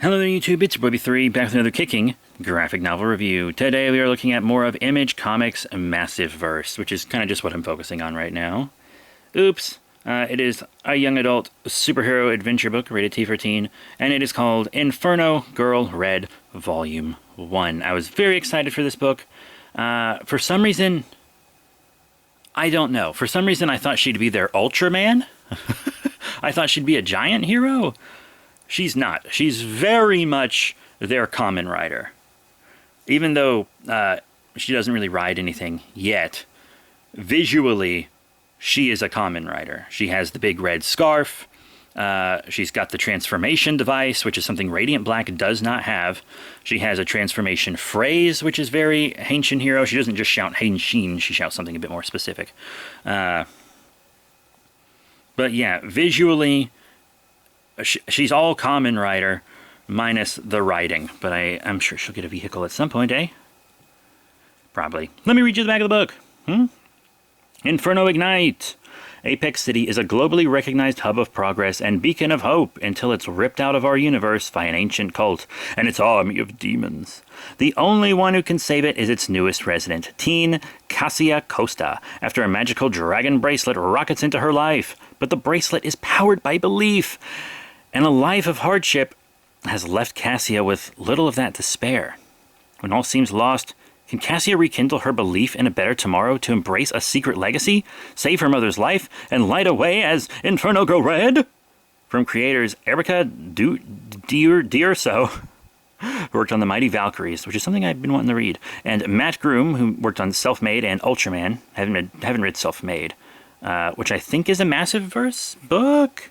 Hello there YouTube, it's your Boy3 back with another kicking graphic novel review. Today we are looking at more of Image Comics' Massive Verse, which is kind of just what I'm focusing on right now. Oops. It is a young adult superhero adventure book, rated T for teen, and it is called Inferno Girl Red Volume 1. I was very excited for this book. For some reason, I don't know. For some reason I thought she'd be their Ultraman. I thought she'd be a giant hero. She's not. She's very much their Kamen Rider. Even though she doesn't really ride anything yet, visually, she is a Kamen Rider. She has the big red scarf. She's got the transformation device, which is something Radiant Black does not have. She has a transformation phrase, which is very HENSHIN hero. She doesn't just shout HENSHIN, she shouts something a bit more specific. But yeah, visually, she's all Kamen Rider, minus the riding. But I'm sure she'll get a vehicle at some point, eh? Probably. Let me read you the back of the book. Inferno Ignite! Apex City is a globally recognized hub of progress and beacon of hope until it's ripped out of our universe by an ancient cult and its army of demons. The only one who can save it is its newest resident, teen Cassia Costa, after a magical dragon bracelet rockets into her life. But the bracelet is powered by belief, and a life of hardship has left Cassia with little of that to spare. When all seems lost, can Cassia rekindle her belief in a better tomorrow to embrace a secret legacy, save her mother's life, and light a way as Inferno Go Red? From creators Erica D'Urso, who worked on The Mighty Valkyries, which is something I've been wanting to read, and Matt Groom, who worked on Self-Made and Ultraman. Haven't read Self-Made, which I think is a Massive Verse book.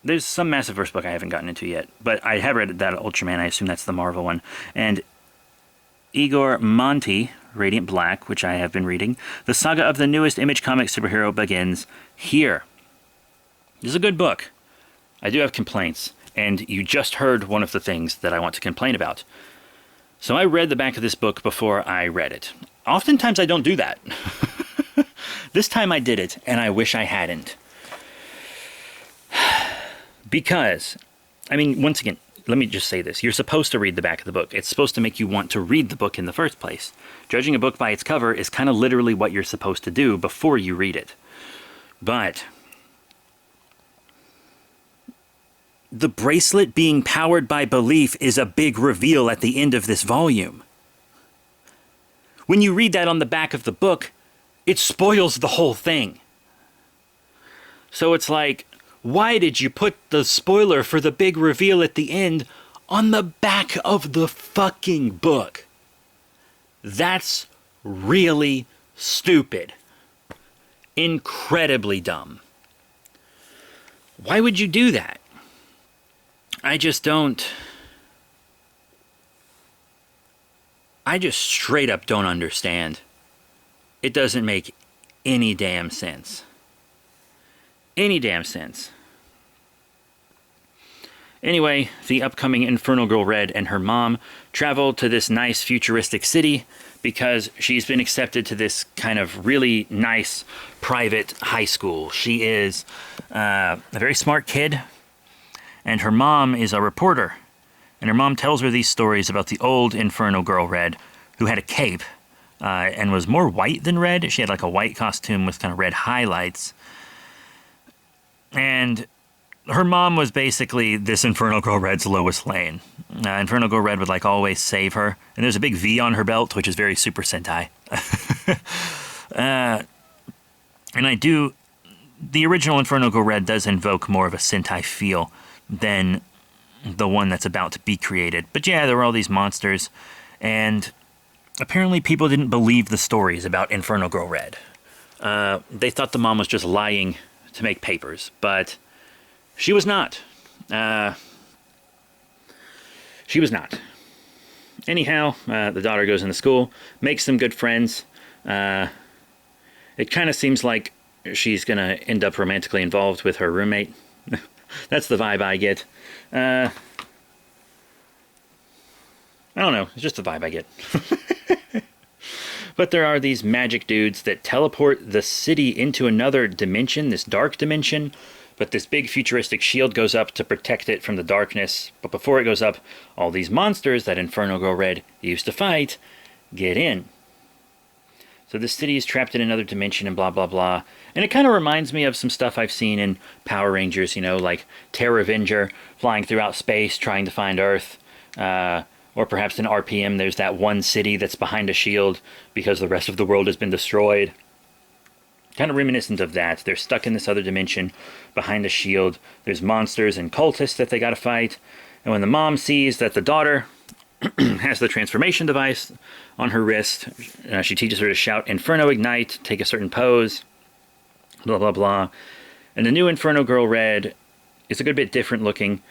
There's some Massive Verse book I haven't gotten into yet, but I have read that Ultraman. I assume that's the Marvel one. And Igor Monti, Radiant Black, which I have been reading. The saga of the newest Image Comics superhero begins here. This is a good book. I do have complaints, and you just heard one of the things that I want to complain about. So I read the back of this book before I read it. Oftentimes I don't do that. This time I did it, and I wish I hadn't. Because, I mean, once again, let me just say this. You're supposed to read the back of the book. It's supposed to make you want to read the book in the first place. Judging a book by its cover is kind of literally what you're supposed to do before you read it. But the bracelet being powered by belief is a big reveal at the end of this volume. When you read that on the back of the book, it spoils the whole thing. So it's like, why did you put the spoiler for the big reveal at the end on the back of the fucking book? That's really stupid. Incredibly dumb. Why would you do that? I just straight up don't understand. It doesn't make any damn sense. Any damn sense. Anyway, the upcoming Inferno Girl Red and her mom travel to this nice futuristic city because she's been accepted to this kind of really nice private high school. She is a very smart kid, and her mom is a reporter. And her mom tells her these stories about the old Inferno Girl Red, who had a cape and was more white than red. She had like a white costume with kind of red highlights. And her mom was basically this Inferno Girl Red's Lois Lane. Inferno Girl Red would like always save her. And there's a big V on her belt, which is very Super Sentai. And the original Inferno Girl Red does invoke more of a Sentai feel than the one that's about to be created. But yeah, there were all these monsters. And apparently people didn't believe the stories about Inferno Girl Red. They thought the mom was just lying to make papers, but she was not. She was not. Anyhow, the daughter goes into school, makes some good friends. It kind of seems like she's going to end up romantically involved with her roommate. That's the vibe I get. I don't know. It's just the vibe I get. But there are these magic dudes that teleport the city into another dimension, this dark dimension, but this big futuristic shield goes up to protect it from the darkness. But before it goes up, all these monsters that Inferno Girl Red used to fight get in. So this city is trapped in another dimension and blah, blah, blah. And it kind of reminds me of some stuff I've seen in Power Rangers, you know, like Terravenger flying throughout space trying to find Earth. Or perhaps in RPM there's that one city that's behind a shield because the rest of the world has been destroyed. Kind of reminiscent of that. They're stuck in this other dimension behind a shield. There's monsters and cultists that they gotta fight. And when the mom sees that the daughter has the transformation device on her wrist, she teaches her to shout, "Inferno Ignite," take a certain pose, blah, blah, blah. And the new Inferno Girl Red is a good bit different looking.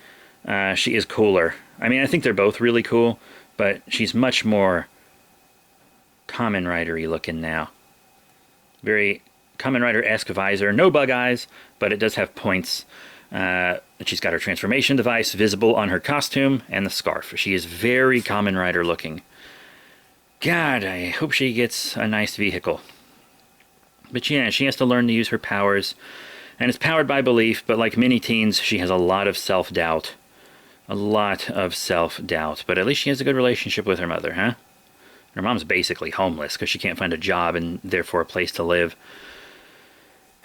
She is cooler. I mean, I think they're both really cool, but she's much more Kamen Rider-y looking now. Very Kamen Rider-esque visor. No bug eyes, but it does have points. She's got her transformation device visible on her costume and the scarf. She is very Kamen Rider looking. God, I hope she gets a nice vehicle. But yeah, she has to learn to use her powers. And it's powered by belief, but like many teens, she has a lot of self-doubt. A lot of self-doubt. But at least she has a good relationship with her mother, huh? Her mom's basically homeless because she can't find a job and therefore a place to live.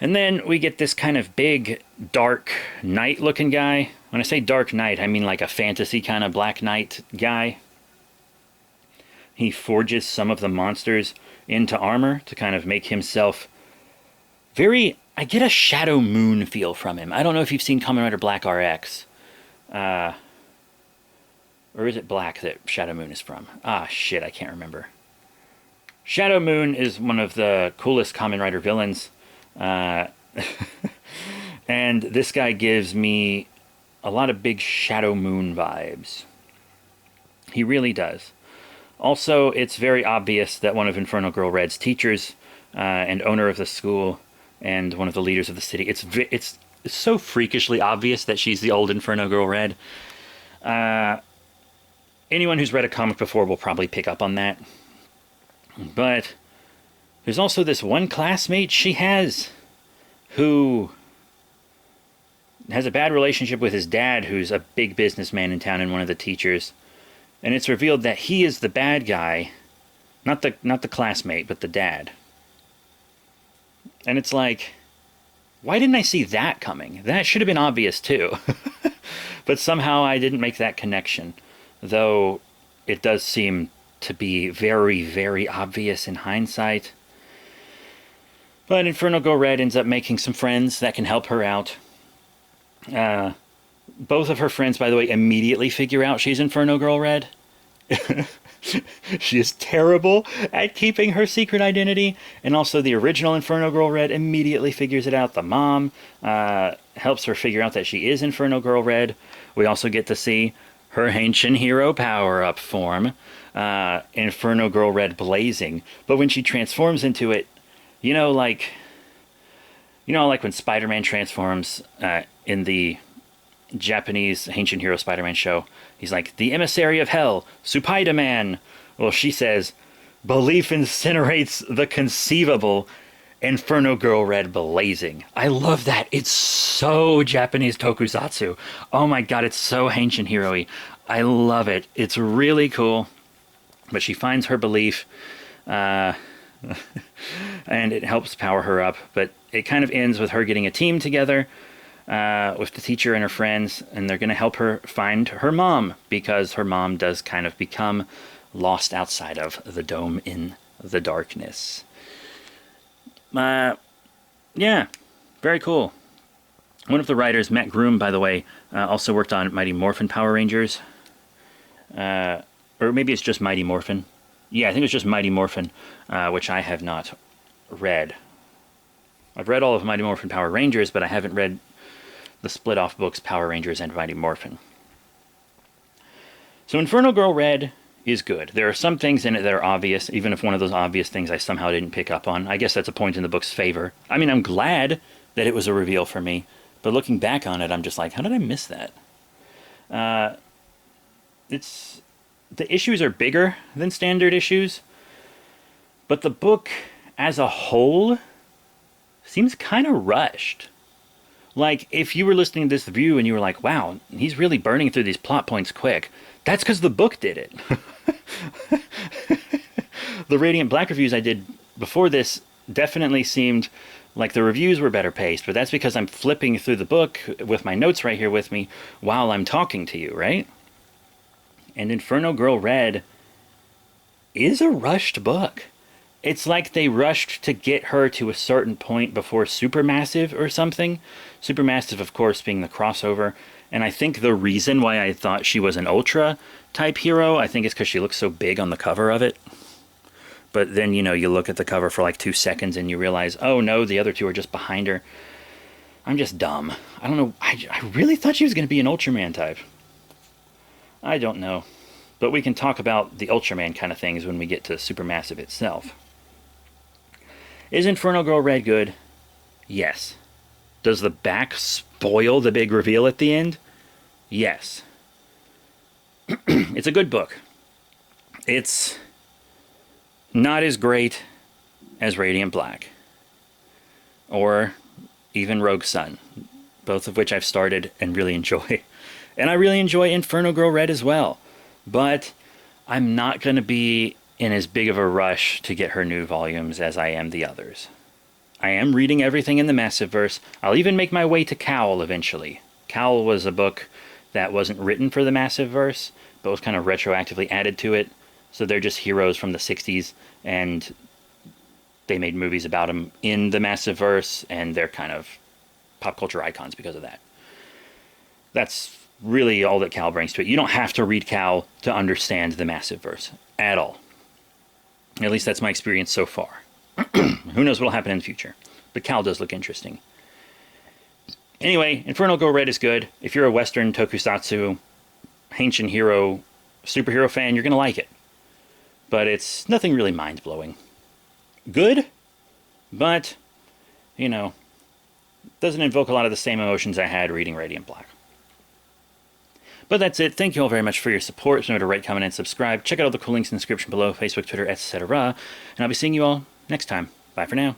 And then we get this kind of big, dark knight-looking guy. When I say dark knight, I mean like a fantasy kind of Black Knight guy. He forges some of the monsters into armor to kind of make himself very... I get a Shadow Moon feel from him. I don't know if you've seen Kamen Rider Black RX. Or is it Black that Shadow Moon is from? Ah, shit, I can't remember. Shadow Moon is one of the coolest Kamen Rider villains. And this guy gives me a lot of big Shadow Moon vibes. He really does. Also, it's very obvious that one of Inferno Girl Red's teachers and owner of the school and one of the leaders of the city, it's so freakishly obvious that she's the old Inferno Girl Red. Anyone who's read a comic before will probably pick up on that. But there's also this one classmate she has who has a bad relationship with his dad, who's a big businessman in town and one of the teachers. And it's revealed that he is the bad guy, not the classmate, but the dad. And it's like, why didn't I see that coming? That should have been obvious too. But somehow I didn't make that connection. Though it does seem to be very, very obvious in hindsight. But Inferno Girl Red ends up making some friends that can help her out. Both of her friends, by the way, immediately figure out she's Inferno Girl Red. She is terrible at keeping her secret identity. And also the original Inferno Girl Red immediately figures it out. The mom helps her figure out that she is Inferno Girl Red. We also get to see her HENSHIN hero power-up form, Inferno Girl Red Blazing. But when she transforms into it, you know, like when Spider-Man transforms in the Japanese Henshin Hero Spider-Man show, he's like, the emissary of hell, Spider-Man. Well, she says, belief incinerates the conceivable, Inferno Girl Red Blazing. I love that. It's so Japanese tokusatsu. Oh my god, it's so Henshin Hero-y. I love it. It's really cool. But she finds her belief, and it helps power her up. But it kind of ends with her getting a team together with the teacher and her friends, and they're going to help her find her mom, because her mom does kind of become lost outside of the dome in the darkness. Yeah, very cool. One of the writers, Matt Groom, by the way, also worked on Mighty Morphin Power Rangers. Or maybe it's just Mighty Morphin. Yeah, I think it's just Mighty Morphin, which I have not read. I've read all of Mighty Morphin Power Rangers, but I haven't read the split-off books Power Rangers and Mighty Morphin. So Inferno Girl Red is good. There are some things in it that are obvious, even if one of those obvious things I somehow didn't pick up on. I guess that's a point in the book's favor. I mean, I'm glad that it was a reveal for me, but looking back on it, I'm just like, how did I miss that? The issues are bigger than standard issues, but the book as a whole seems kind of rushed. Like, if you were listening to this review and you were like, wow, he's really burning through these plot points quick, that's because the book did it. The Radiant Black reviews I did before this definitely seemed like the reviews were better paced, but that's because I'm flipping through the book with my notes right here with me while I'm talking to you, right? And Inferno Girl Red is a rushed book. It's like they rushed to get her to a certain point before Supermassive or something. Supermassive, of course, being the crossover. And I think the reason why I thought she was an Ultra type hero, I think it's because she looks so big on the cover of it. But then, you know, you look at the cover for like 2 seconds and you realize, oh no, the other two are just behind her. I'm just dumb. I don't know. I really thought she was going to be an Ultraman type. I don't know. But we can talk about the Ultraman kind of things when we get to Supermassive itself. Is Inferno Girl Red good? Yes. Does the back spoil the big reveal at the end? Yes. It's a good book. It's not as great as Radiant Black. Or even Rogue Sun. Both of which I've started and really enjoy. And I really enjoy Inferno Girl Red as well. But I'm not going to be in as big of a rush to get her new volumes as I am the others. I am reading everything in the Massiveverse. I'll even make my way to Cowl eventually. Cowl was a book that wasn't written for the Massiveverse, but was kind of retroactively added to it. So they're just heroes from the 60s, and they made movies about them in the Massiveverse, and they're kind of pop culture icons because of that. That's really all that Cowl brings to it. You don't have to read Cowl to understand the Massiveverse at all. At least that's my experience so far. Who knows what will happen in the future. But Cowl does look interesting. Anyway, Inferno Girl Red is good. If you're a Western tokusatsu, HENSHIN hero, superhero fan, you're going to like it. But it's nothing really mind-blowing. Good, but, you know, doesn't invoke a lot of the same emotions I had reading Radiant Black. But that's it. Thank you all very much for your support. Remember to rate, comment, and subscribe. Check out all the cool links in the description below, Facebook, Twitter, etc. And I'll be seeing you all next time. Bye for now.